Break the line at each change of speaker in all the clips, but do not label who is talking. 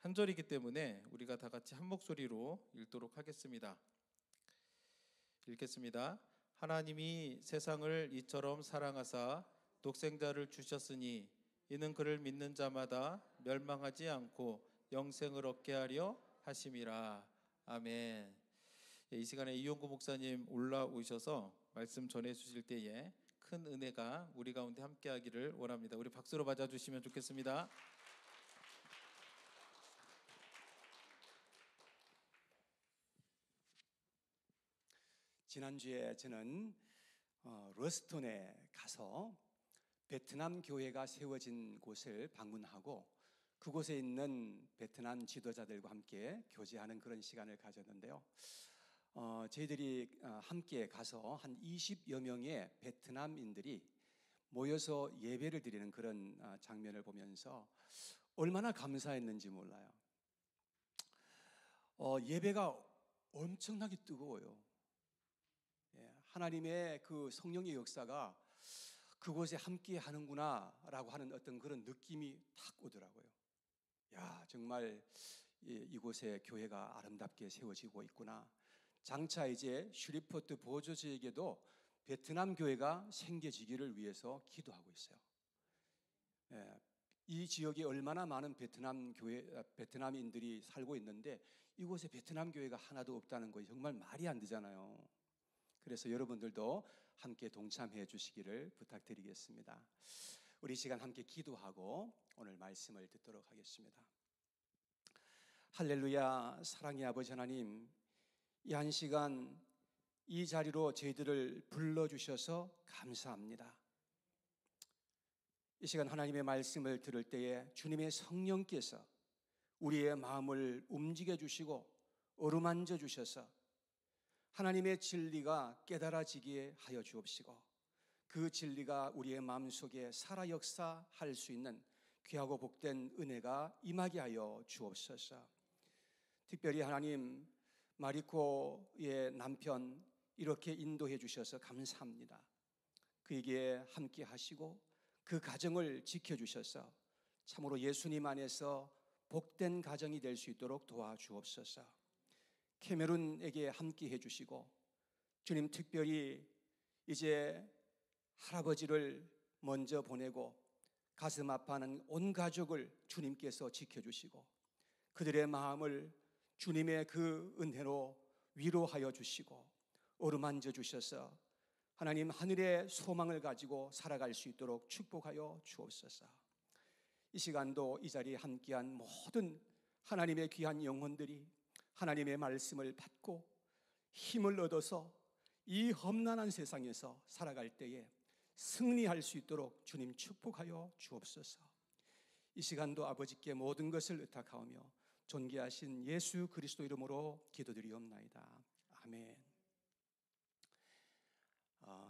한 절이기 때문에 우리가 다 같이 한 목소리로 읽도록 하겠습니다. 읽겠습니다. 하나님이 세상을 이처럼 사랑하사 독생자를 주셨으니 이는 그를 믿는 자마다 멸망하지 않고 영생을 얻게 하려 하심이라. 아멘. 이 시간에 이용구 목사님 올라오셔서 말씀 전해 주실 때에 큰 은혜가 우리 가운데 함께하기를 원합니다. 우리 박수로 맞아주시면 좋겠습니다.
지난주에 저는 러스톤에 가서 베트남 교회가 세워진 곳을 방문하고 그곳에 있는 베트남 지도자들과 함께 교제하는 그런 시간을 가졌는데요. 저희들이 함께 가서 한 20여 명의 베트남인들이 모여서 예배를 드리는 그런 장면을 보면서 얼마나 감사했는지 몰라요. 예배가 엄청나게 뜨거워요. 하나님의 그 성령의 역사가 그곳에 함께 하는구나 라고 하는 어떤 그런 느낌이 탁 오더라고요. 야, 정말 이곳에 교회가 아름답게 세워지고 있구나. 장차 이제 슈리포트 보조지에게도 베트남 교회가 생겨지기를 위해서 기도하고 있어요. 이 지역에 얼마나 많은 베트남인들이 살고 있는데 이곳에 베트남 교회가 하나도 없다는 거 정말 말이 안 되잖아요. 그래서 여러분들도 함께 동참해 주시기를 부탁드리겠습니다. 우리 시간 함께 기도하고 오늘 말씀을 듣도록 하겠습니다. 할렐루야. 사랑의 아버지 하나님, 이 한 시간 이 자리로 저희들을 불러주셔서 감사합니다. 이 시간 하나님의 말씀을 들을 때에 주님의 성령께서 우리의 마음을 움직여 주시고 어루만져 주셔서 하나님의 진리가 깨달아지게 하여 주옵시고 그 진리가 우리의 마음속에 살아 역사할 수 있는 귀하고 복된 은혜가 임하게 하여 주옵소서. 특별히 하나님, 마리코의 남편 이렇게 인도해 주셔서 감사합니다. 그에게 함께 하시고 그 가정을 지켜주셔서 참으로 예수님 안에서 복된 가정이 될 수 있도록 도와주옵소서. 캐메룬에게 함께 해주시고 주님, 특별히 이제 할아버지를 먼저 보내고 가슴 아파하는 온 가족을 주님께서 지켜주시고 그들의 마음을 주님의 그 은혜로 위로하여 주시고 어루만져 주셔서 하나님 하늘의 소망을 가지고 살아갈 수 있도록 축복하여 주옵소서. 이 시간도 이 자리에 함께한 모든 하나님의 귀한 영혼들이 하나님의 말씀을 받고 힘을 얻어서 이 험난한 세상에서 살아갈 때에 승리할 수 있도록 주님 축복하여 주옵소서. 이 시간도 아버지께 모든 것을 의탁하오며 존귀하신 예수 그리스도 이름으로 기도드리옵나이다. 아멘.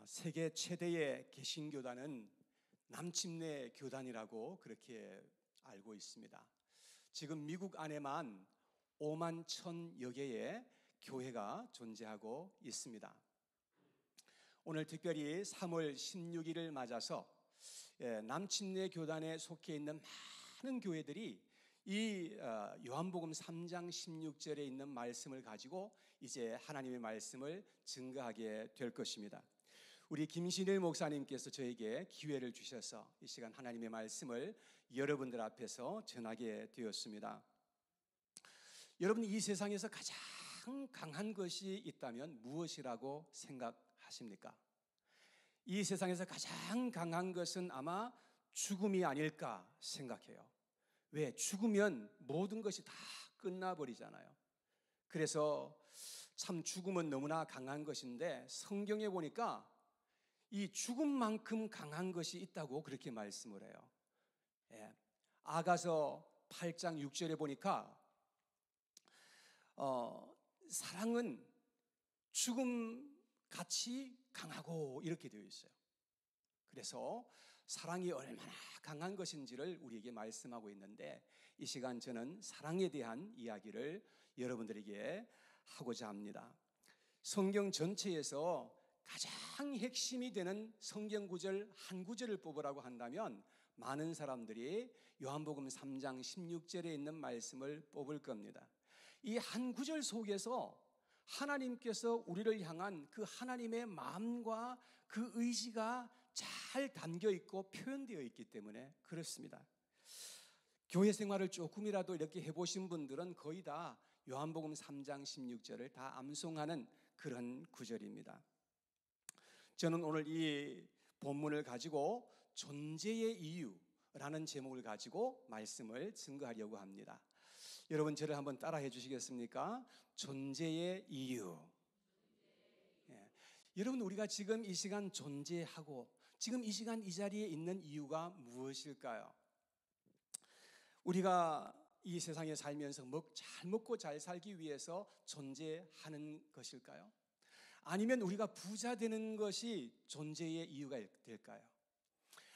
세계 최대의 개신교단은 남침내 교단이라고 그렇게 알고 있습니다. 지금 미국 안에만 5만 1,000여 개의 교회가 존재하고 있습니다. 오늘 특별히 3월 16일을 맞아서 남침내 교단에 속해 있는 많은 교회들이 이 요한복음 3장 16절에 있는 말씀을 가지고 이제 하나님의 말씀을 증거하게 될 것입니다. 우리 김신일 목사님께서 저에게 기회를 주셔서 이 시간 하나님의 말씀을 여러분들 앞에서 전하게 되었습니다. 여러분, 이 세상에서 가장 강한 것이 있다면 무엇이라고 생각하십니까? 이 세상에서 가장 강한 것은 아마 죽음이 아닐까 생각해요. 왜? 죽으면 모든 것이 다 끝나버리잖아요. 그래서 참 죽음은 너무나 강한 것인데 성경에 보니까 이 죽음만큼 강한 것이 있다고 그렇게 말씀을 해요. 아가서 8장 6절에 보니까 사랑은 죽음같이 강하고 이렇게 되어 있어요. 그래서 사랑이 얼마나 강한 것인지를 우리에게 말씀하고 있는데 이 시간 저는 사랑에 대한 이야기를 여러분들에게 하고자 합니다. 성경 전체에서 가장 핵심이 되는 성경 구절 한 구절을 뽑으라고 한다면 많은 사람들이 요한복음 3장 16절에 있는 말씀을 뽑을 겁니다. 이 한 구절 속에서 하나님께서 우리를 향한 그 하나님의 마음과 그 의지가 잘 담겨 있고 표현되어 있기 때문에 그렇습니다. 교회 생활을 조금이라도 이렇게 해보신 분들은 거의 다 요한복음 3장 16절을 다 암송하는 그런 구절입니다. 저는 오늘 이 본문을 가지고 존재의 이유라는 제목을 가지고 말씀을 증거하려고 합니다. 여러분 저를 한번 따라해 주시겠습니까? 존재의 이유. 예. 여러분 우리가 지금 이 시간 존재하고 지금 이 시간 이 자리에 있는 이유가 무엇일까요? 우리가 이 세상에 살면서 잘 먹고 잘 살기 위해서 존재하는 것일까요? 아니면 우리가 부자 되는 것이 존재의 이유가 될까요?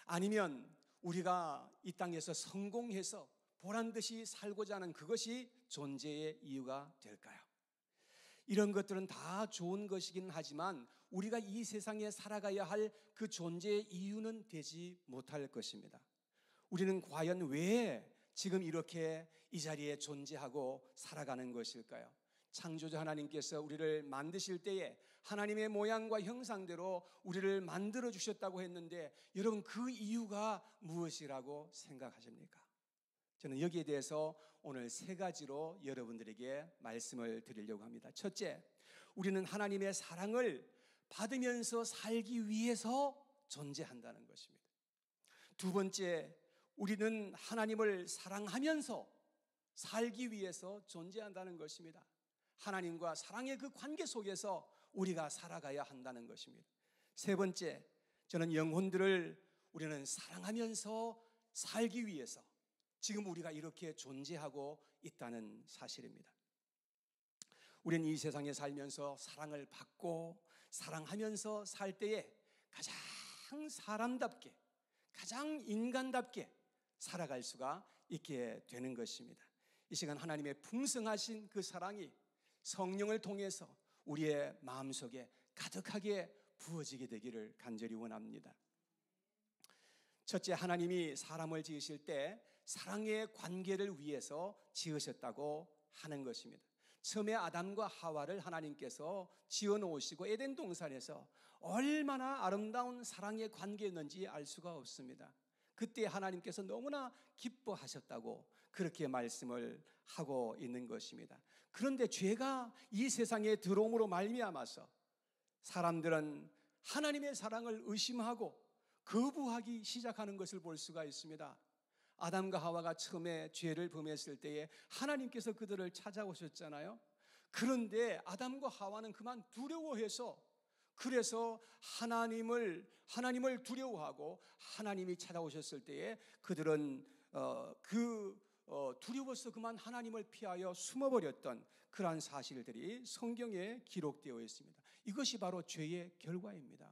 아니면 우리가 이 땅에서 성공해서 보란듯이 살고자 하는 그것이 존재의 이유가 될까요? 이런 것들은 다 좋은 것이긴 하지만 우리가 이 세상에 살아가야 할 그 존재의 이유는 되지 못할 것입니다. 우리는 과연 왜 지금 이렇게 이 자리에 존재하고 살아가는 것일까요? 창조주 하나님께서 우리를 만드실 때에 하나님의 모양과 형상대로 우리를 만들어 주셨다고 했는데 여러분 그 이유가 무엇이라고 생각하십니까? 저는 여기에 대해서 오늘 세 가지로 여러분들에게 말씀을 드리려고 합니다. 첫째, 우리는 하나님의 사랑을 받으면서 살기 위해서 존재한다는 것입니다. 두 번째, 우리는 하나님을 사랑하면서 살기 위해서 존재한다는 것입니다. 하나님과 사랑의 그 관계 속에서 우리가 살아가야 한다는 것입니다. 세 번째, 저는 영혼들을 우리는 사랑하면서 살기 위해서 지금 우리가 이렇게 존재하고 있다는 사실입니다. 우리는 이 세상에 살면서 사랑을 받고 사랑하면서 살 때에 가장 사람답게, 가장 인간답게 살아갈 수가 있게 되는 것입니다. 이 시간 하나님의 풍성하신 그 사랑이 성령을 통해서 우리의 마음속에 가득하게 부어지게 되기를 간절히 원합니다. 첫째, 하나님이 사람을 지으실 때 사랑의 관계를 위해서 지으셨다고 하는 것입니다. 처음에 아담과 하와를 하나님께서 지어놓으시고 에덴 동산에서 얼마나 아름다운 사랑의 관계였는지 알 수가 없습니다. 그때 하나님께서 너무나 기뻐하셨다고 그렇게 말씀을 하고 있는 것입니다. 그런데 죄가 이 세상에 들어옴으로 말미암아서 사람들은 하나님의 사랑을 의심하고 거부하기 시작하는 것을 볼 수가 있습니다. 아담과 하와가 처음에 죄를 범했을 때에 하나님께서 그들을 찾아오셨잖아요. 그런데 아담과 하와는 그만 두려워해서 그래서 하나님을 두려워하고 하나님이 찾아오셨을 때에 그들은 두려워서 그만 하나님을 피하여 숨어버렸던 그러한 사실들이 성경에 기록되어 있습니다. 이것이 바로 죄의 결과입니다.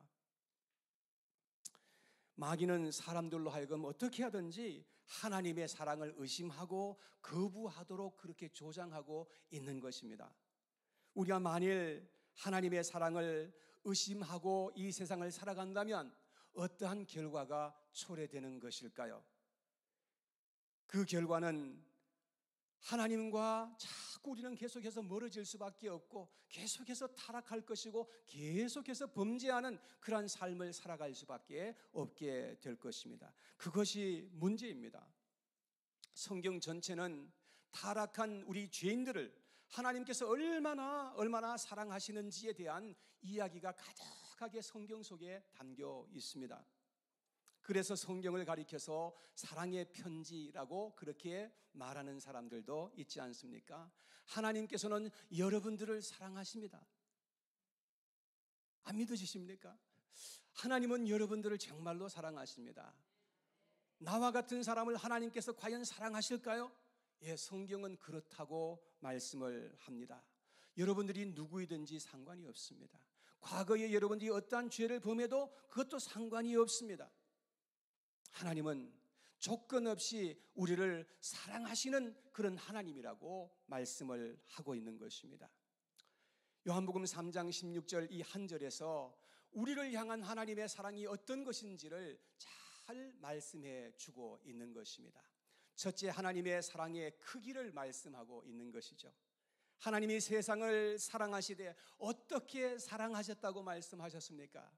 마귀는 사람들로 하여금 어떻게 하든지 하나님의 사랑을 의심하고 거부하도록 그렇게 조장하고 있는 것입니다. 우리가 만일 하나님의 사랑을 의심하고 이 세상을 살아간다면 어떠한 결과가 초래되는 것일까요? 그 결과는 하나님과 자꾸 우리는 계속해서 멀어질 수밖에 없고 계속해서 타락할 것이고 계속해서 범죄하는 그러한 삶을 살아갈 수밖에 없게 될 것입니다. 그것이 문제입니다. 성경 전체는 타락한 우리 죄인들을 하나님께서 얼마나 사랑하시는지에 대한 이야기가 가득하게 성경 속에 담겨 있습니다. 그래서 성경을 가리켜서 사랑의 편지라고 그렇게 말하는 사람들도 있지 않습니까? 하나님께서는 여러분들을 사랑하십니다. 안 믿어지십니까? 하나님은 여러분들을 정말로 사랑하십니다. 나와 같은 사람을 하나님께서 과연 사랑하실까요? 예, 성경은 그렇다고 말씀을 합니다. 여러분들이 누구이든지 상관이 없습니다. 과거에 여러분들이 어떠한 죄를 범해도 그것도 상관이 없습니다. 하나님은 조건 없이 우리를 사랑하시는 그런 하나님이라고 말씀을 하고 있는 것입니다. 요한복음 3장 16절 이 한 절에서 우리를 향한 하나님의 사랑이 어떤 것인지를 잘 말씀해 주고 있는 것입니다. 첫째, 하나님의 사랑의 크기를 말씀하고 있는 것이죠. 하나님이 세상을 사랑하시되 어떻게 사랑하셨다고 말씀하셨습니까?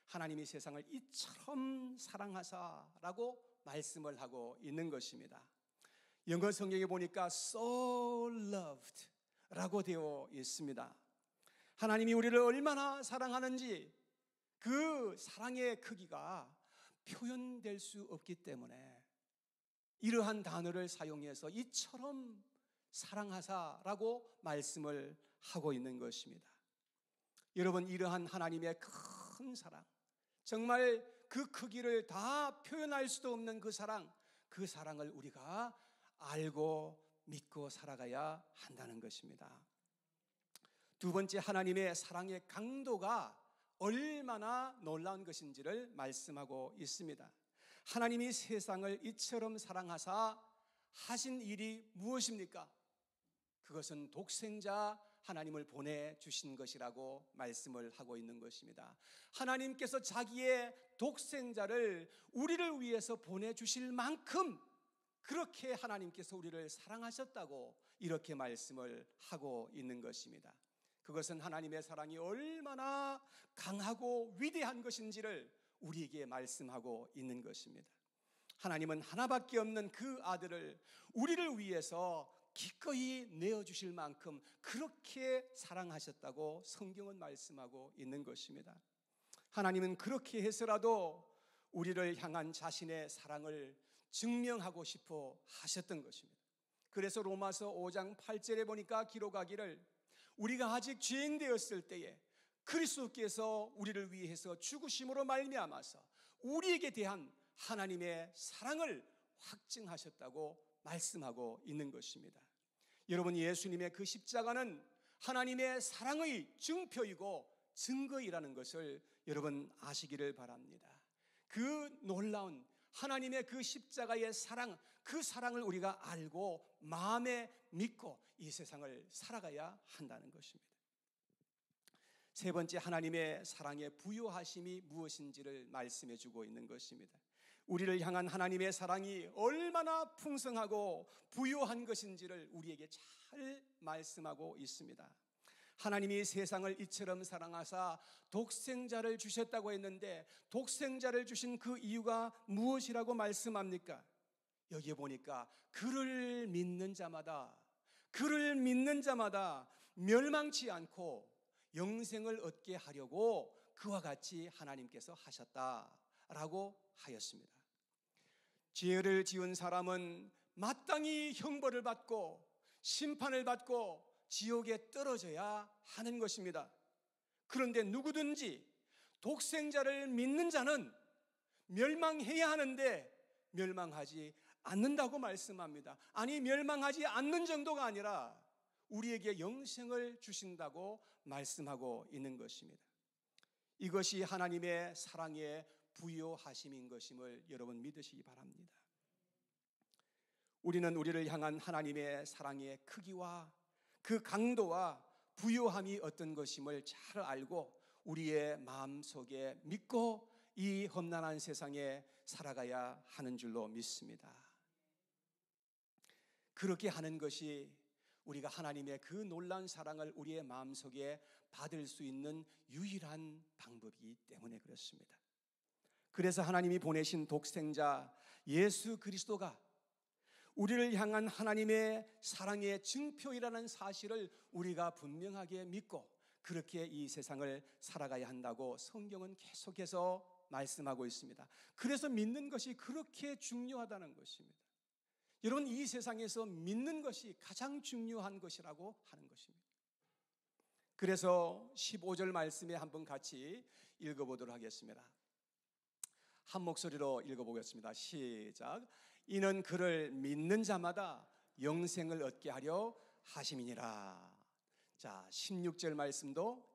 하나님이 세상을 이처럼 사랑하사라고 말씀을 하고 있는 것입니다. 영어 성경에 보니까 so loved 라고 되어 있습니다. 하나님이 우리를 얼마나 사랑하는지 그 사랑의 크기가 표현될 수 없기 때문에 이러한 단어를 사용해서 이처럼 사랑하사라고 말씀을 하고 있는 것입니다. 여러분, 이러한 하나님의 큰 사랑, 정말 그 크기를 다 표현할 수도 없는 그 사랑을 우리가 알고 믿고 살아가야 한다는 것입니다. 두 번째, 하나님의 사랑의 강도가 얼마나 놀라운 것인지를 말씀하고 있습니다. 하나님이 세상을 이처럼 사랑하사 하신 일이 무엇입니까? 그것은 독생자 하나님을 보내주신 것이라고 말씀을 하고 있는 것입니다. 하나님께서 자기의 독생자를 우리를 위해서 보내주실 만큼 그렇게 하나님께서 우리를 사랑하셨다고 이렇게 말씀을 하고 있는 것입니다. 그것은 하나님의 사랑이 얼마나 강하고 위대한 것인지를 우리에게 말씀하고 있는 것입니다. 하나님은 하나밖에 없는 그 아들을 우리를 위해서 기꺼이 내어주실 만큼 그렇게 사랑하셨다고 성경은 말씀하고 있는 것입니다. 하나님은 그렇게 해서라도 우리를 향한 자신의 사랑을 증명하고 싶어 하셨던 것입니다. 그래서 로마서 5장 8절에 보니까 기록하기를 우리가 아직 죄인 되었을 때에 그리스도께서 우리를 위해서 죽으심으로 말미암아서 우리에게 대한 하나님의 사랑을 확증하셨다고 말씀하고 있는 것입니다. 여러분, 예수님의 그 십자가는 하나님의 사랑의 증표이고 증거이라는 것을 여러분 아시기를 바랍니다. 그 놀라운 하나님의 그 십자가의 사랑, 그 사랑을 우리가 알고 마음에 믿고 이 세상을 살아가야 한다는 것입니다. 세 번째, 하나님의 사랑의 부요하심이 무엇인지를 말씀해 주고 있는 것입니다. 우리를 향한 하나님의 사랑이 얼마나 풍성하고 부요한 것인지를 우리에게 잘 말씀하고 있습니다. 하나님이 세상을 이처럼 사랑하사 독생자를 주셨다고 했는데 독생자를 주신 그 이유가 무엇이라고 말씀합니까? 여기에 보니까 그를 믿는 자마다 멸망치 않고 영생을 얻게 하려고 그와 같이 하나님께서 하셨다라고 하였습니다. 죄를 지은 사람은 마땅히 형벌을 받고 심판을 받고 지옥에 떨어져야 하는 것입니다. 그런데 누구든지 독생자를 믿는 자는 멸망해야 하는데 멸망하지 않는다고 말씀합니다. 아니, 멸망하지 않는 정도가 아니라 우리에게 영생을 주신다고 말씀하고 있는 것입니다. 이것이 하나님의 사랑의 부요하심인 것임을 여러분 믿으시기 바랍니다. 우리는 우리를 향한 하나님의 사랑의 크기와 그 강도와 부요함이 어떤 것임을 잘 알고 우리의 마음속에 믿고 이 험난한 세상에 살아가야 하는 줄로 믿습니다. 그렇게 하는 것이 우리가 하나님의 그 놀라운 사랑을 우리의 마음속에 받을 수 있는 유일한 방법이기 때문에 그렇습니다. 그래서 하나님이 보내신 독생자 예수 그리스도가 우리를 향한 하나님의 사랑의 증표이라는 사실을 우리가 분명하게 믿고 그렇게 이 세상을 살아가야 한다고 성경은 계속해서 말씀하고 있습니다. 그래서 믿는 것이 그렇게 중요하다는 것입니다. 여러분, 이 세상에서 믿는 것이 가장 중요한 것이라고 하는 것입니다. 그래서 15절 말씀에 한번 같이 읽어보도록 하겠습니다. 한 목소리로 읽어보겠습니다. 시작. 이는 그를 믿는 자마다 영생을 얻게 하려 하심이니라. 자, 16절 말씀도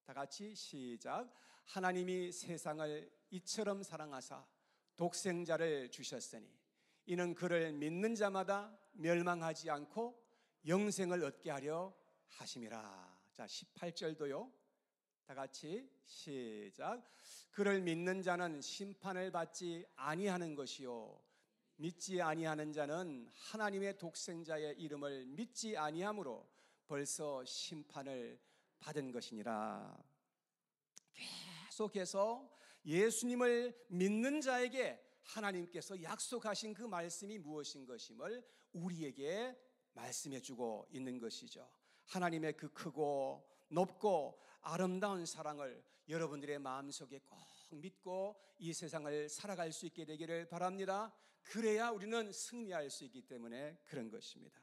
다 같이 시작. 하나님이 세상을 이처럼 사랑하사 독생자를 주셨으니 이는 그를 믿는 자마다 멸망하지 않고 영생을 얻게 하려 하심이라. 자, 18절도요. 다 같이 시작. 그를 믿는 자는 심판을 받지 아니하는 것이요 믿지 아니하는 자는 하나님의 독생자의 이름을 믿지 아니함으로 벌써 심판을 받은 것이니라. 계속해서 예수님을 믿는 자에게 하나님께서 약속하신 그 말씀이 무엇인 것임을 우리에게 말씀해 주고 있는 것이죠. 하나님의 그 크고 높고 아름다운 사랑을 여러분들의 마음속에 꼭 믿고 이 세상을 살아갈 수 있게 되기를 바랍니다. 그래야 우리는 승리할 수 있기 때문에 그런 것입니다.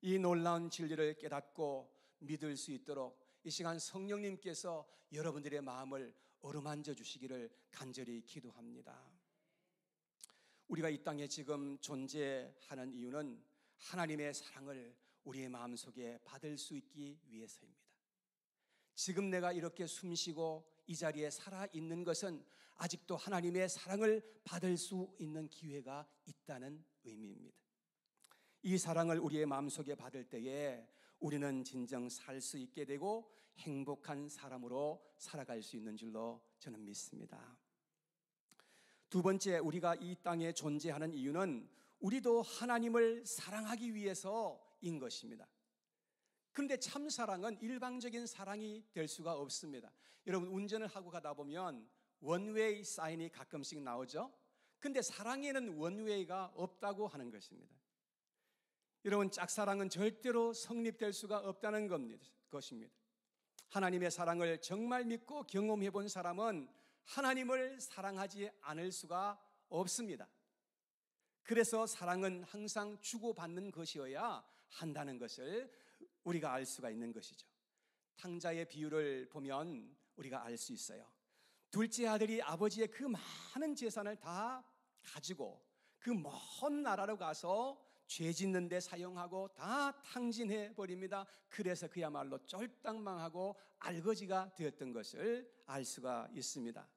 이 놀라운 진리를 깨닫고 믿을 수 있도록 이 시간 성령님께서 여러분들의 마음을 어루만져 주시기를 간절히 기도합니다. 우리가 이 땅에 지금 존재하는 이유는 하나님의 사랑을 우리의 마음속에 받을 수 있기 위해서입니다. 지금 내가 이렇게 숨쉬고 이 자리에 살아있는 것은 아직도 하나님의 사랑을 받을 수 있는 기회가 있다는 의미입니다. 이 사랑을 우리의 마음속에 받을 때에 우리는 진정 살 수 있게 되고 행복한 사람으로 살아갈 수 있는 줄로 저는 믿습니다. 두 번째, 우리가 이 땅에 존재하는 이유는 우리도 하나님을 사랑하기 위해서인 것입니다. 그런데 참 사랑은 일방적인 사랑이 될 수가 없습니다. 여러분, 운전을 하고 가다 보면 원웨이 사인이 가끔씩 나오죠. 근데 사랑에는 원웨이가 없다고 하는 것입니다. 여러분, 짝사랑은 절대로 성립될 수가 없다는 것입니다. 하나님의 사랑을 정말 믿고 경험해 본 사람은 하나님을 사랑하지 않을 수가 없습니다. 그래서 사랑은 항상 주고받는 것이어야 한다는 것을 우리가 알 수가 있는 것이죠. 탕자의 비유를 보면 우리가 알 수 있어요. 둘째 아들이 아버지의 그 많은 재산을 다 가지고 그 먼 나라로 가서 죄 짓는 데 사용하고 다 탕진해 버립니다. 그래서 그야말로 쫄딱망하고 알거지가 되었던 것을 알 수가 있습니다.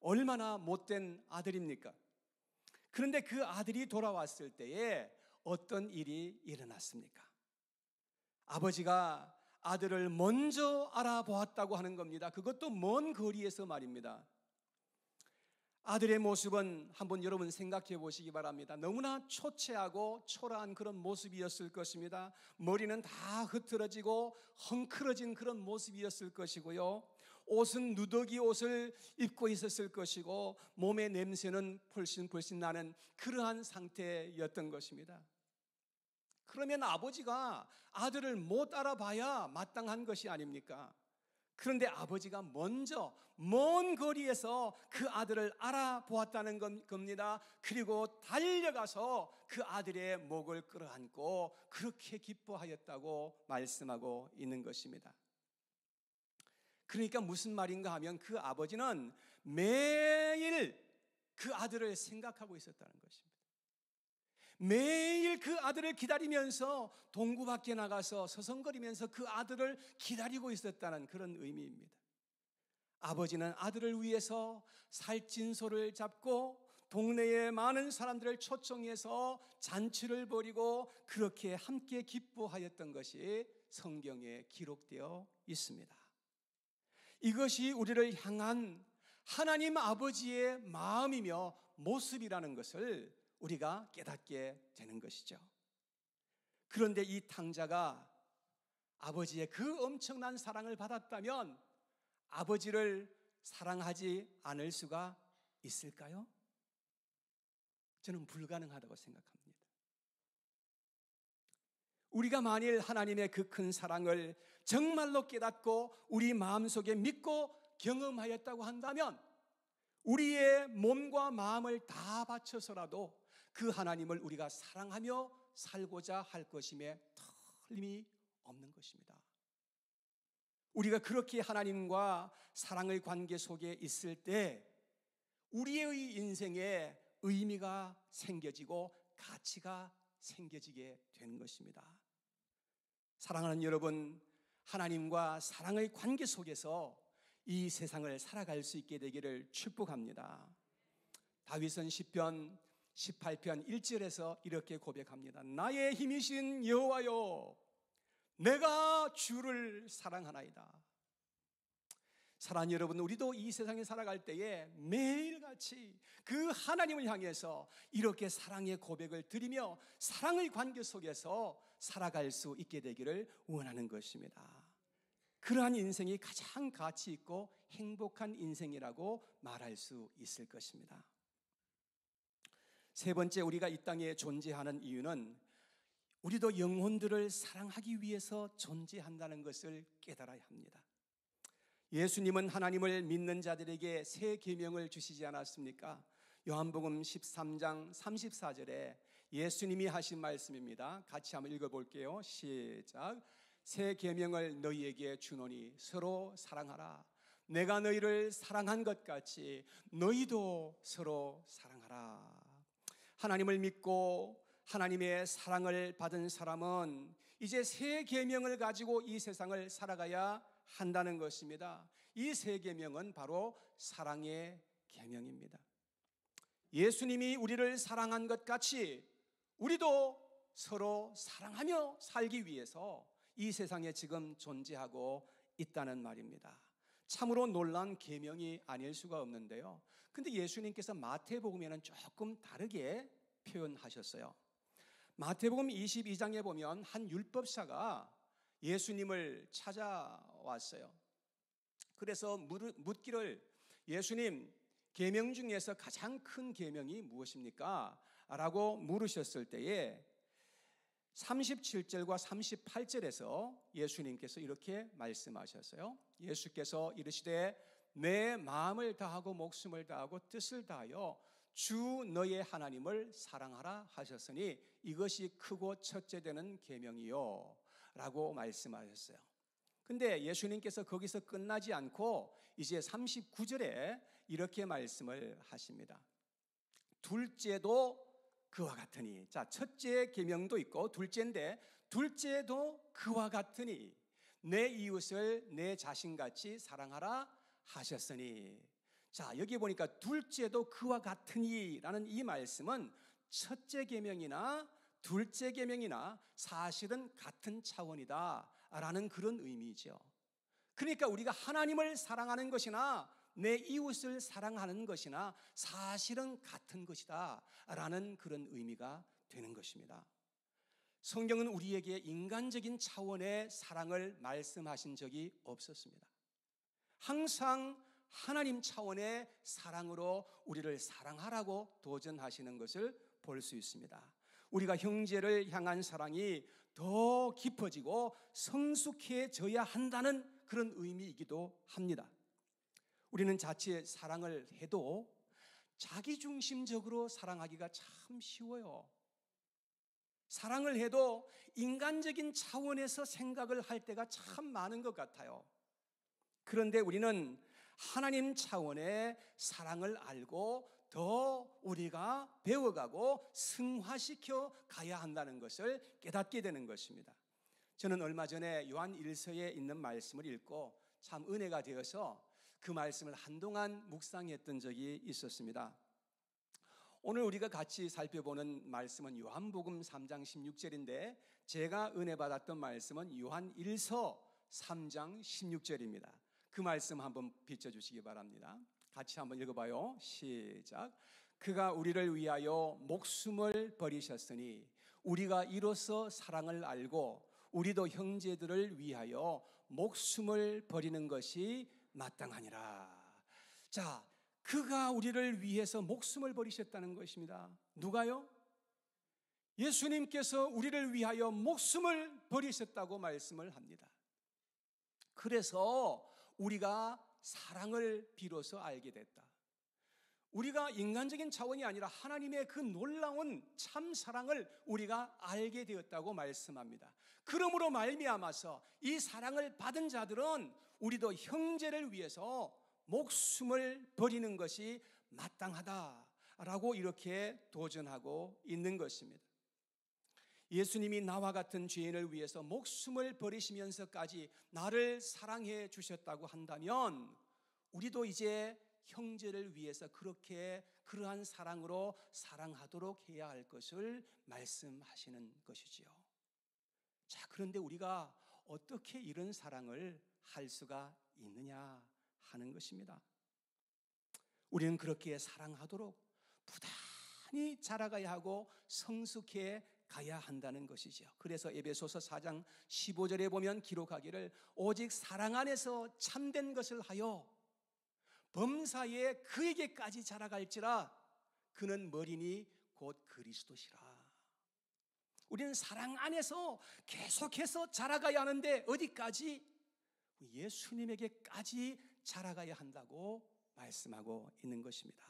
얼마나 못된 아들입니까? 그런데 그 아들이 돌아왔을 때에 어떤 일이 일어났습니까? 아버지가 아들을 먼저 알아보았다고 하는 겁니다. 그것도 먼 거리에서 말입니다. 아들의 모습은 한번 여러분 생각해 보시기 바랍니다. 너무나 초췌하고 초라한 그런 모습이었을 것입니다. 머리는 다 흐트러지고 헝클어진 그런 모습이었을 것이고요. 옷은 누더기 옷을 입고 있었을 것이고 몸의 냄새는 훨씬 나는 그러한 상태였던 것입니다. 그러면 아버지가 아들을 못 알아봐야 마땅한 것이 아닙니까? 그런데 아버지가 먼저 먼 거리에서 그 아들을 알아보았다는 겁니다. 그리고 달려가서 그 아들의 목을 끌어안고 그렇게 기뻐하였다고 말씀하고 있는 것입니다. 그러니까 무슨 말인가 하면 그 아버지는 매일 그 아들을 생각하고 있었다는 것입니다. 매일 그 아들을 기다리면서 동구 밖에 나가서 서성거리면서 그 아들을 기다리고 있었다는 그런 의미입니다. 아버지는 아들을 위해서 살찐소를 잡고 동네의 많은 사람들을 초청해서 잔치를 벌이고 그렇게 함께 기뻐하였던 것이 성경에 기록되어 있습니다. 이것이 우리를 향한 하나님 아버지의 마음이며 모습이라는 것을 우리가 깨닫게 되는 것이죠. 그런데 이 탕자가 아버지의 그 엄청난 사랑을 받았다면 아버지를 사랑하지 않을 수가 있을까요? 저는 불가능하다고 생각합니다. 우리가 만일 하나님의 그 큰 사랑을 정말로 깨닫고 우리 마음속에 믿고 경험하였다고 한다면 우리의 몸과 마음을 다 바쳐서라도 그 하나님을 우리가 사랑하며 살고자 할 것임에 틀림이 없는 것입니다. 우리가 그렇게 하나님과 사랑의 관계 속에 있을 때 우리의 인생에 의미가 생겨지고 가치가 생겨지게 되는 것입니다. 사랑하는 여러분, 하나님과 사랑의 관계 속에서 이 세상을 살아갈 수 있게 되기를 축복합니다. 다윗은 시편 18편 1절에서 이렇게 고백합니다. 나의 힘이신 여호와여, 내가 주를 사랑하나이다. 사랑하는 여러분, 우리도 이 세상에 살아갈 때에 매일같이 그 하나님을 향해서 이렇게 사랑의 고백을 드리며 사랑의 관계 속에서 살아갈 수 있게 되기를 원하는 것입니다. 그러한 인생이 가장 가치 있고 행복한 인생이라고 말할 수 있을 것입니다. 세 번째, 우리가 이 땅에 존재하는 이유는 우리도 영혼들을 사랑하기 위해서 존재한다는 것을 깨달아야 합니다. 예수님은 하나님을 믿는 자들에게 새 계명을 주시지 않았습니까? 요한복음 13장 34절에 예수님이 하신 말씀입니다. 같이 한번 읽어볼게요. 시작. 새 계명을 너희에게 주노니 서로 사랑하라. 내가 너희를 사랑한 것 같이 너희도 서로 사랑하라. 하나님을 믿고 하나님의 사랑을 받은 사람은 이제 새 계명을 가지고 이 세상을 살아가야 한다는 것입니다. 이 새 계명은 바로 사랑의 계명입니다. 예수님이 우리를 사랑한 것 같이 우리도 서로 사랑하며 살기 위해서 이 세상에 지금 존재하고 있다는 말입니다. 참으로 놀라운 계명이 아닐 수가 없는데요. 근데 예수님께서 마태복음에는 조금 다르게 표현하셨어요. 마태복음 22장에 보면 한 율법사가 예수님을 찾아왔어요. 그래서 묻기를, 예수님, 계명 중에서 가장 큰 계명이 무엇입니까? 라고 물으셨을 때에 37절과 38절에서 예수님께서 이렇게 말씀하셨어요. 예수께서 이르시되 내 마음을 다하고 목숨을 다하고 뜻을 다하여 주 너의 하나님을 사랑하라 하셨으니 이것이 크고 첫째 되는 계명이요 라고 말씀하셨어요. 근데 예수님께서 거기서 끝나지 않고 이제 39절에 이렇게 말씀을 하십니다. 둘째도 그와 같으니, 자, 첫째 계명도 있고 둘째인데 둘째도 그와 같으니 내 이웃을 내 자신같이 사랑하라 하셨으니, 자, 여기 보니까 둘째도 그와 같으니라는 이 말씀은 첫째 계명이나 둘째 계명이나 사실은 같은 차원이다라는 그런 의미죠. 그러니까 우리가 하나님을 사랑하는 것이나 내 이웃을 사랑하는 것이나 사실은 같은 것이다라는 그런 의미가 되는 것입니다. 성경은 우리에게 인간적인 차원의 사랑을 말씀하신 적이 없었습니다. 항상 하나님 차원의 사랑으로 우리를 사랑하라고 도전하시는 것을 볼 수 있습니다. 우리가 형제를 향한 사랑이 더 깊어지고 성숙해져야 한다는 그런 의미이기도 합니다. 우리는 자칫 사랑을 해도 자기중심적으로 사랑하기가 참 쉬워요. 사랑을 해도 인간적인 차원에서 생각을 할 때가 참 많은 것 같아요. 그런데 우리는 하나님 차원의 사랑을 알고 더 우리가 배워가고 승화시켜 가야 한다는 것을 깨닫게 되는 것입니다. 저는 얼마 전에 요한 1서에 있는 말씀을 읽고 참 은혜가 되어서 그 말씀을 한동안 묵상했던 적이 있었습니다. 오늘 우리가 같이 살펴보는 말씀은 요한복음 3장 16절인데 제가 은혜 받았던 말씀은 요한 1서 3장 16절입니다. 그 말씀 한번 비춰주시기 바랍니다. 같이 한번 읽어봐요. 시작. 그가 우리를 위하여 목숨을 버리셨으니 우리가 이로써 사랑을 알고 우리도 형제들을 위하여 목숨을 버리는 것이 마땅하니라. 자, 그가 우리를 위해서 목숨을 버리셨다는 것입니다. 누가요? 예수님께서 우리를 위하여 목숨을 버리셨다고 말씀을 합니다. 그래서 우리가 사랑을 비로소 알게 됐다. 우리가 인간적인 차원이 아니라 하나님의 그 놀라운 참 사랑을 우리가 알게 되었다고 말씀합니다. 그러므로 말미암아서 이 사랑을 받은 자들은 우리도 형제를 위해서 목숨을 버리는 것이 마땅하다라고 이렇게 도전하고 있는 것입니다. 예수님이 나와 같은 죄인을 위해서 목숨을 버리시면서까지 나를 사랑해 주셨다고 한다면 우리도 이제 형제를 위해서 그렇게 그러한 사랑으로 사랑하도록 해야 할 것을 말씀하시는 것이지요. 자, 그런데 우리가 어떻게 이런 사랑을 할 수가 있느냐 하는 것입니다. 우리는 그렇게 사랑하도록 부단히 자라가야 하고 성숙해 가야 한다는 것이죠. 그래서 에베소서 4장 15절에 보면 기록하기를 오직 사랑 안에서 참된 것을 하여 범사에 그에게까지 자라갈지라 그는 머리니 곧 그리스도시라. 우리는 사랑 안에서 계속해서 자라가야 하는데 어디까지? 예수님에게까지 자라가야 한다고 말씀하고 있는 것입니다.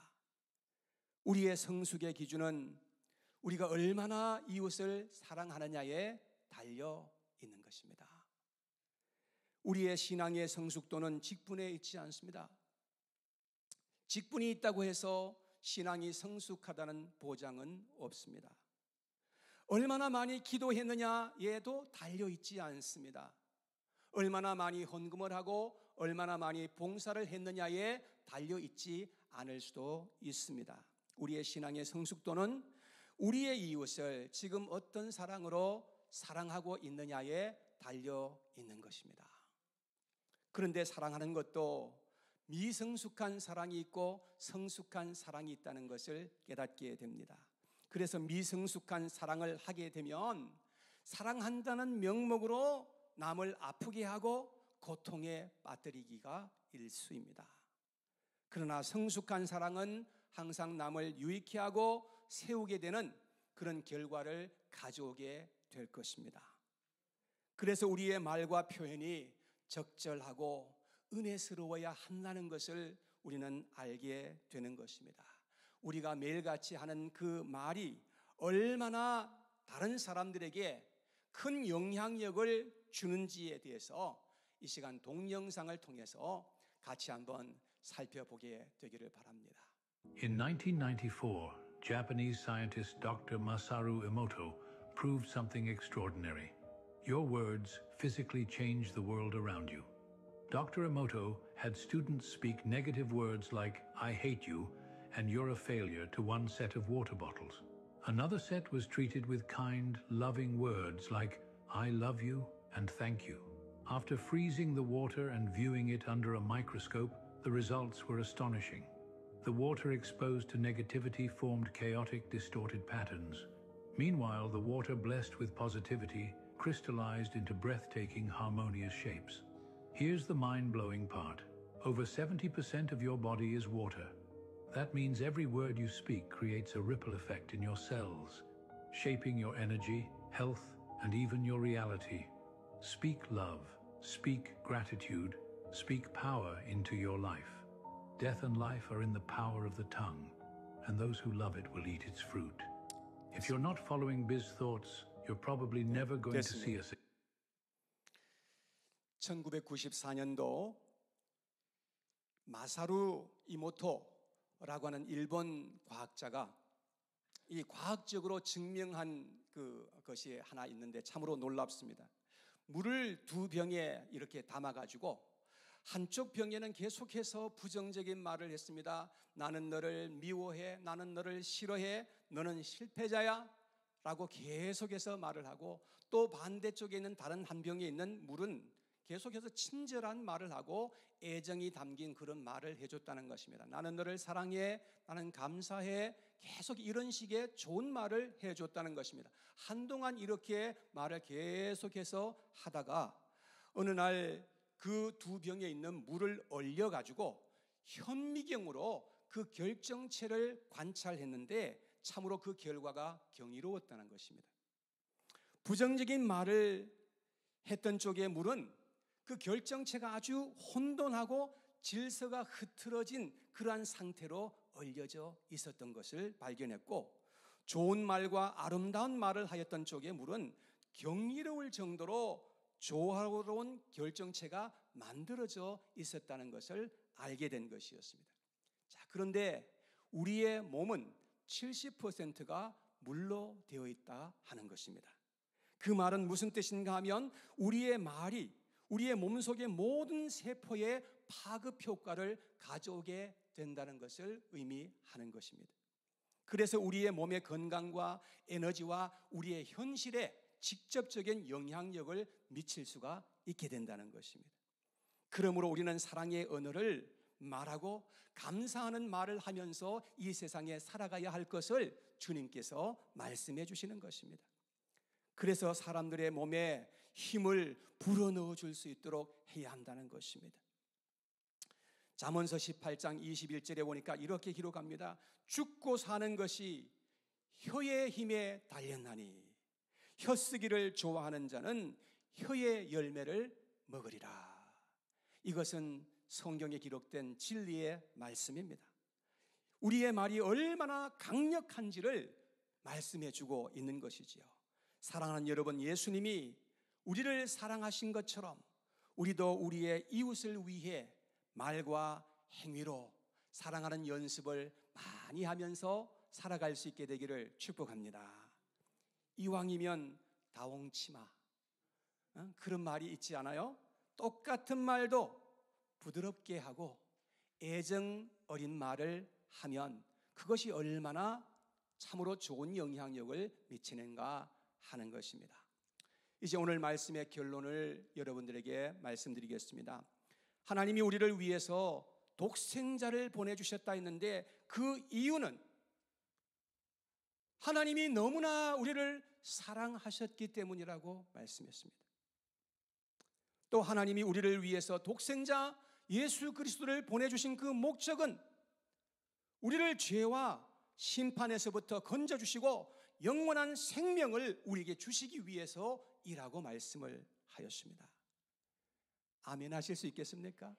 우리의 성숙의 기준은 우리가 얼마나 이웃을 사랑하느냐에 달려 있는 것입니다. 우리의 신앙의 성숙도는 직분에 있지 않습니다. 직분이 있다고 해서 신앙이 성숙하다는 보장은 없습니다. 얼마나 많이 기도했느냐에도 달려 있지 않습니다. 얼마나 많이 헌금을 하고 얼마나 많이 봉사를 했느냐에 달려 있지 않을 수도 있습니다. 우리의 신앙의 성숙도는 우리의 이웃을 지금 어떤 사랑으로 사랑하고 있느냐에 달려 있는 것입니다. 그런데 사랑하는 것도 미성숙한 사랑이 있고 성숙한 사랑이 있다는 것을 깨닫게 됩니다. 그래서 미성숙한 사랑을 하게 되면 사랑한다는 명목으로 남을 아프게 하고 고통에 빠뜨리기가 일쑤입니다. 그러나 성숙한 사랑은 항상 남을 유익해 하고 세우게 되는 그런 결과를 가져오게 될 것입니다. 그래서 우리의 말과 표현이 적절하고 은혜스러워야 한다는 것을 우리는 알게 되는 것입니다. 우리가 매일같이 하는 그 말이 얼마나 다른 사람들에게 큰 영향력을 주는지에 대해서 이 시간 동영상을 통해서 같이 한번 살펴보게 되기를 바랍니다.
In 1994, Japanese scientist Dr. Masaru Emoto proved something extraordinary. Your words physically change the world around you. Dr. Emoto had students speak negative words like, "I hate you," and "you're a failure" to one set of water bottles. Another set was treated with kind, loving words like, "I love you" and "thank you." After freezing the water and viewing it under a microscope, the results were astonishing. The water exposed to negativity formed chaotic, distorted patterns. Meanwhile, the water blessed with positivity crystallized into breathtaking, harmonious shapes. Here's the mind-blowing part. Over 70% of your body is water. That means every word you speak creates a ripple effect in your cells, shaping your energy, health, and even your reality. Speak love, speak gratitude, speak power into your life. Death and life are in the power of the tongue, and those who love it will eat its fruit. If you're not following Biz thoughts, you're probably never going to see us.
1994년도 마사루 이모토라고 하는 일본 과학자가 이 과학적으로 증명한 그것이 하나 있는데 참으로 놀랍습니다. 물을 두 병에 이렇게 담아가지고 한쪽 병에는 계속해서 부정적인 말을 했습니다. 나는 너를 미워해, 나는 너를 싫어해, 너는 실패자야 라고 계속해서 말을 하고, 또 반대쪽에 있는 다른 한 병에 있는 물은 계속해서 친절한 말을 하고 애정이 담긴 그런 말을 해줬다는 것입니다. 나는 너를 사랑해, 나는 감사해, 계속 이런 식의 좋은 말을 해줬다는 것입니다. 한동안 이렇게 말을 계속해서 하다가 어느 날 그 두 병에 있는 물을 얼려가지고 현미경으로 그 결정체를 관찰했는데 참으로 그 결과가 경이로웠다는 것입니다. 부정적인 말을 했던 쪽의 물은 그 결정체가 아주 혼돈하고 질서가 흐트러진 그러한 상태로 얼려져 있었던 것을 발견했고, 좋은 말과 아름다운 말을 하였던 쪽의 물은 경이로울 정도로 조화로운 결정체가 만들어져 있었다는 것을 알게 된 것이었습니다. 자, 그런데 우리의 몸은 70%가 물로 되어 있다 하는 것입니다. 그 말은 무슨 뜻인가 하면 우리의 말이 우리의 몸속의 모든 세포에 파급 효과를 가져오게 된다는 것을 의미하는 것입니다. 그래서 우리의 몸의 건강과 에너지와 우리의 현실에 직접적인 영향력을 미칠 수가 있게 된다는 것입니다. 그러므로 우리는 사랑의 언어를 말하고 감사하는 말을 하면서 이 세상에 살아가야 할 것을 주님께서 말씀해 주시는 것입니다. 그래서 사람들의 몸에 힘을 불어넣어 줄 수 있도록 해야 한다는 것입니다. 잠언서 18장 21절에 보니까 이렇게 기록합니다. 죽고 사는 것이 혀의 힘에 달렸나니 혀쓰기를 좋아하는 자는 혀의 열매를 먹으리라. 이것은 성경에 기록된 진리의 말씀입니다. 우리의 말이 얼마나 강력한지를 말씀해 주고 있는 것이지요. 사랑하는 여러분, 예수님이 우리를 사랑하신 것처럼 우리도 우리의 이웃을 위해 말과 행위로 사랑하는 연습을 많이 하면서 살아갈 수 있게 되기를 축복합니다. 이왕이면 다홍치마, 그런 말이 있지 않아요? 똑같은 말도 부드럽게 하고 애정 어린 말을 하면 그것이 얼마나 참으로 좋은 영향력을 미치는가 하는 것입니다. 이제 오늘 말씀의 결론을 여러분들에게 말씀드리겠습니다. 하나님이 우리를 위해서 독생자를 보내주셨다 했는데 그 이유는 하나님이 너무나 우리를 사랑하셨기 때문이라고 말씀했습니다. 또 하나님이 우리를 위해서 독생자 예수 그리스도를 보내주신 그 목적은 우리를 죄와 심판에서부터 건져주시고 영원한 생명을 우리에게 주시기 위해서이라고 말씀을 하였습니다. 아멘 하실 수 있겠습니까?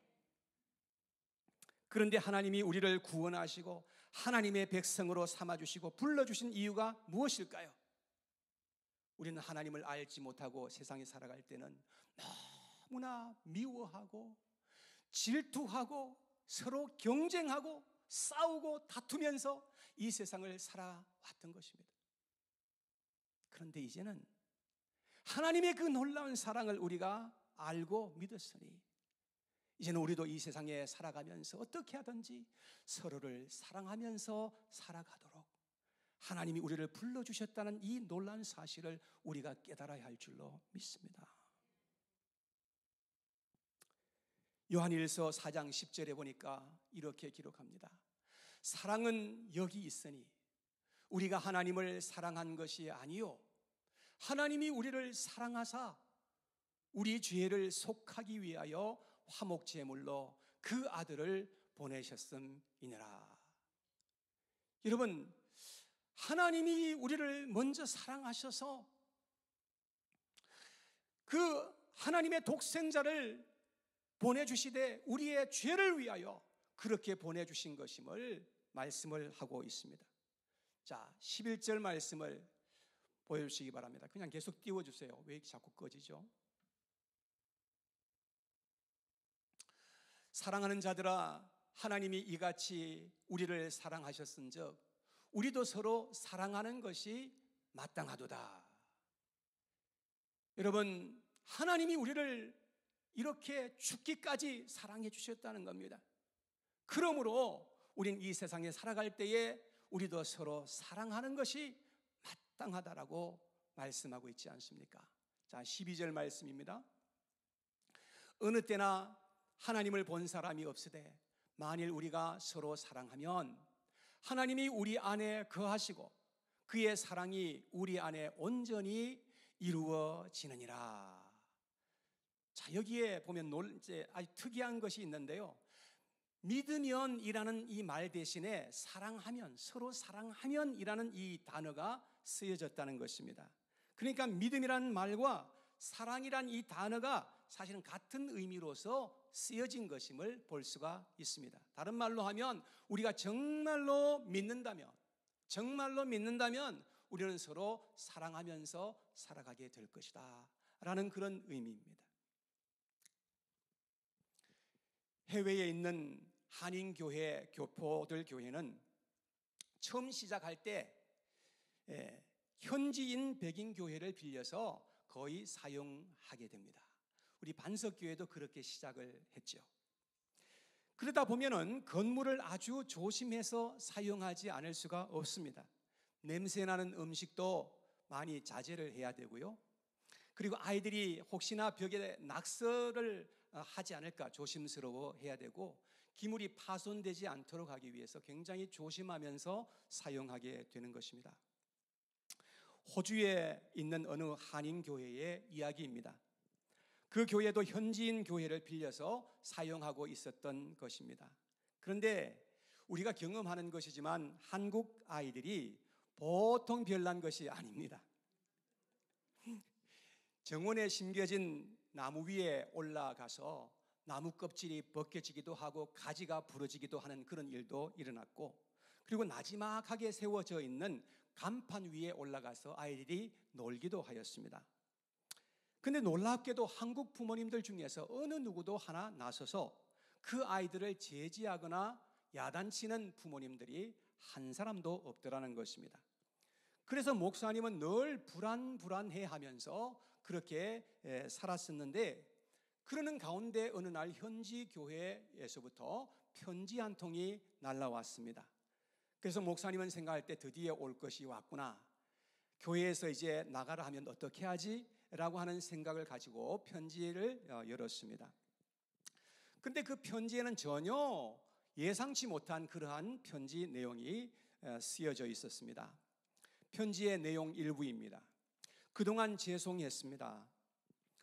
그런데 하나님이 우리를 구원하시고 하나님의 백성으로 삼아주시고 불러주신 이유가 무엇일까요? 우리는 하나님을 알지 못하고 세상에 살아갈 때는 너무나 미워하고 질투하고 서로 경쟁하고 싸우고 다투면서 이 세상을 살아왔던 것입니다. 그런데 이제는 하나님의 그 놀라운 사랑을 우리가 알고 믿었으니 이제는 우리도 이 세상에 살아가면서 어떻게 하든지 서로를 사랑하면서 살아가도록 하나님이 우리를 불러주셨다는 이 놀라운 사실을 우리가 깨달아야 할 줄로 믿습니다. 요한일서 4장 10절에 보니까 이렇게 기록합니다. 사랑은 여기 있으니 우리가 하나님을 사랑한 것이 아니요 하나님이 우리를 사랑하사 우리 죄를 속하기 위하여 화목제물로 그 아들을 보내셨음이니라. 여러분, 하나님이 우리를 먼저 사랑하셔서 그 하나님의 독생자를 보내주시되 우리의 죄를 위하여 그렇게 보내주신 것임을 말씀을 하고 있습니다. 자, 11절 말씀을 보여주시기 바랍니다. 그냥 계속 띄워주세요. 왜 자꾸 꺼지죠? 사랑하는 자들아, 하나님이 이같이 우리를 사랑하셨은즉 우리도 서로 사랑하는 것이 마땅하도다. 여러분, 하나님이 우리를 이렇게 죽기까지 사랑해 주셨다는 겁니다. 그러므로 우린 이 세상에 살아갈 때에 우리도 서로 사랑하는 것이 마땅하다라고 말씀하고 있지 않습니까? 자, 12절 말씀입니다. 어느 때나 하나님을 본 사람이 없으되 만일 우리가 서로 사랑하면 하나님이 우리 안에 거하시고 그의 사랑이 우리 안에 온전히 이루어지느니라. 자, 여기에 보면 이제 아주 특이한 것이 있는데요. 믿으면이라는 이 말 대신에 사랑하면, 서로 사랑하면이라는 이 단어가 쓰여졌다는 것입니다. 그러니까 믿음이라는 말과 사랑이란 이 단어가 사실은 같은 의미로서 쓰여진 것임을 볼 수가 있습니다. 다른 말로 하면 우리가 정말로 믿는다면 우리는 서로 사랑하면서 살아가게 될 것이다 라는 그런 의미입니다. 해외에 있는 한인교회 교포들 교회는 처음 시작할 때 현지인 백인 교회를 빌려서 거의 사용하게 됩니다. 우리 반석교회도 그렇게 시작을 했죠. 그러다 보면은 건물을 아주 조심해서 사용하지 않을 수가 없습니다. 냄새나는 음식도 많이 자제를 해야 되고요. 그리고 아이들이 혹시나 벽에 낙서를 하지 않을까 조심스러워해야 되고, 기물이 파손되지 않도록 하기 위해서 굉장히 조심하면서 사용하게 되는 것입니다. 호주에 있는 어느 한인교회의 이야기입니다. 그 교회도 현지인 교회를 빌려서 사용하고 있었던 것입니다. 그런데 우리가 경험하는 것이지만 한국 아이들이 보통 별난 것이 아닙니다. 정원에 심겨진 나무 위에 올라가서 나무 껍질이 벗겨지기도 하고 가지가 부러지기도 하는 그런 일도 일어났고, 그리고 나지막하게 세워져 있는 간판 위에 올라가서 아이들이 놀기도 하였습니다. 근데 놀랍게도 한국 부모님들 중에서 어느 누구도 하나 나서서 그 아이들을 제지하거나 야단치는 부모님들이 한 사람도 없더라는 것입니다. 그래서 목사님은 늘 불안해 하면서 그렇게 살았었는데, 그러는 가운데 어느 날 현지 교회에서부터 편지 한 통이 날라왔습니다. 그래서 목사님은 생각할 때 드디어 올 것이 왔구나. 교회에서 이제 나가라 하면 어떻게 하지? 라고 하는 생각을 가지고 편지를 열었습니다. 근데 그 편지에는 전혀 예상치 못한 그러한 편지 내용이 쓰여져 있었습니다. 편지의 내용 일부입니다. 그동안 죄송했습니다.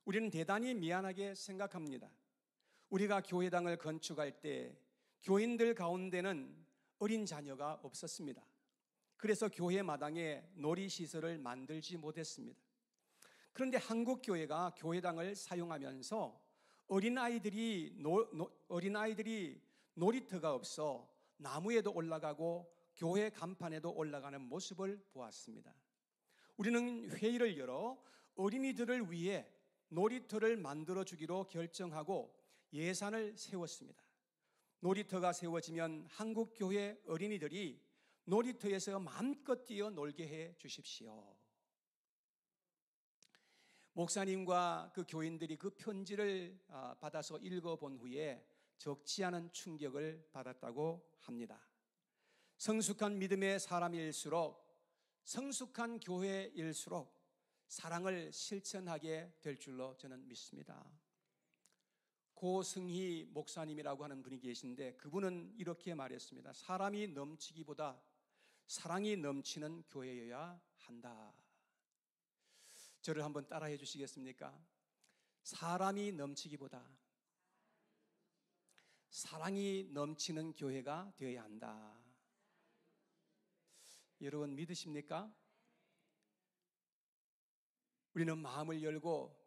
우리는 대단히 미안하게 생각합니다. 우리가 교회당을 건축할 때 교인들 가운데는 어린 자녀가 없었습니다. 그래서 교회 마당에 놀이시설을 만들지 못했습니다. 그런데 한국 교회가 교회당을 사용하면서 어린아이들이 놀이터가 없어 나무에도 올라가고 교회 간판에도 올라가는 모습을 보았습니다. 우리는 회의를 열어 어린이들을 위해 놀이터를 만들어주기로 결정하고 예산을 세웠습니다. 놀이터가 세워지면 한국교회 어린이들이 놀이터에서 마음껏 뛰어놀게 해 주십시오. 목사님과 그 교인들이 그 편지를 받아서 읽어본 후에 적지 않은 충격을 받았다고 합니다. 성숙한 믿음의 사람일수록, 성숙한 교회일수록 사랑을 실천하게 될 줄로 저는 믿습니다. 고승희 목사님이라고 하는 분이 계신데, 그분은 이렇게 말했습니다. 사람이 넘치기보다 사랑이 넘치는 교회여야 한다. 저를 한번 따라해 주시겠습니까? 사람이 넘치기보다 사랑이 넘치는 교회가 되어야 한다. 여러분 믿으십니까? 우리는 마음을 열고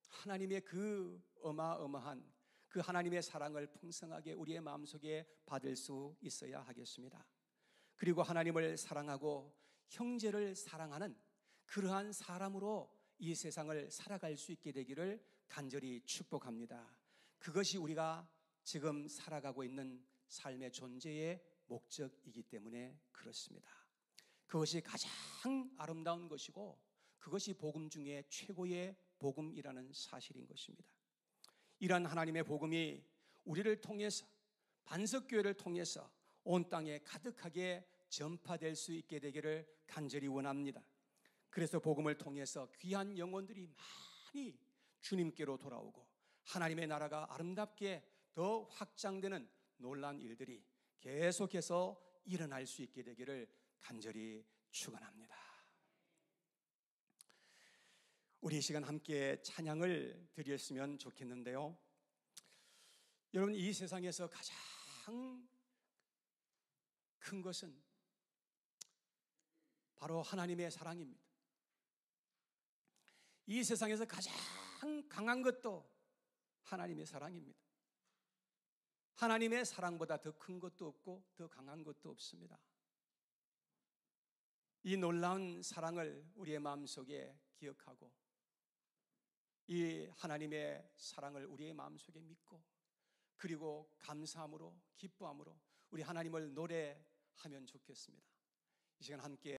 하나님의 그 어마어마한 그 하나님의 사랑을 풍성하게 우리의 마음속에 받을 수 있어야 하겠습니다. 그리고 하나님을 사랑하고 형제를 사랑하는 그러한 사람으로 이 세상을 살아갈 수 있게 되기를 간절히 축복합니다. 그것이 우리가 지금 살아가고 있는 삶의 존재의 목적이기 때문에 그렇습니다. 그것이 가장 아름다운 것이고 그것이 복음 중에 최고의 복음이라는 사실인 것입니다. 이러한 하나님의 복음이 우리를 통해서, 반석교회를 통해서 온 땅에 가득하게 전파될 수 있게 되기를 간절히 원합니다. 그래서 복음을 통해서 귀한 영혼들이 많이 주님께로 돌아오고 하나님의 나라가 아름답게 더 확장되는 놀라운 일들이 계속해서 일어날 수 있게 되기를 간절히 축원합니다. 우리 이 시간 함께 찬양을 드렸으면 좋겠는데요. 여러분, 이 세상에서 가장 큰 것은 바로 하나님의 사랑입니다. 이 세상에서 가장 강한 것도 하나님의 사랑입니다. 하나님의 사랑보다 더 큰 것도 없고 더 강한 것도 없습니다. 이 놀라운 사랑을 우리의 마음속에 기억하고 이 하나님의 사랑을 우리의 마음속에 믿고 그리고 감사함으로 기뻐함으로 우리 하나님을 노래하면 좋겠습니다. 이 시간 함께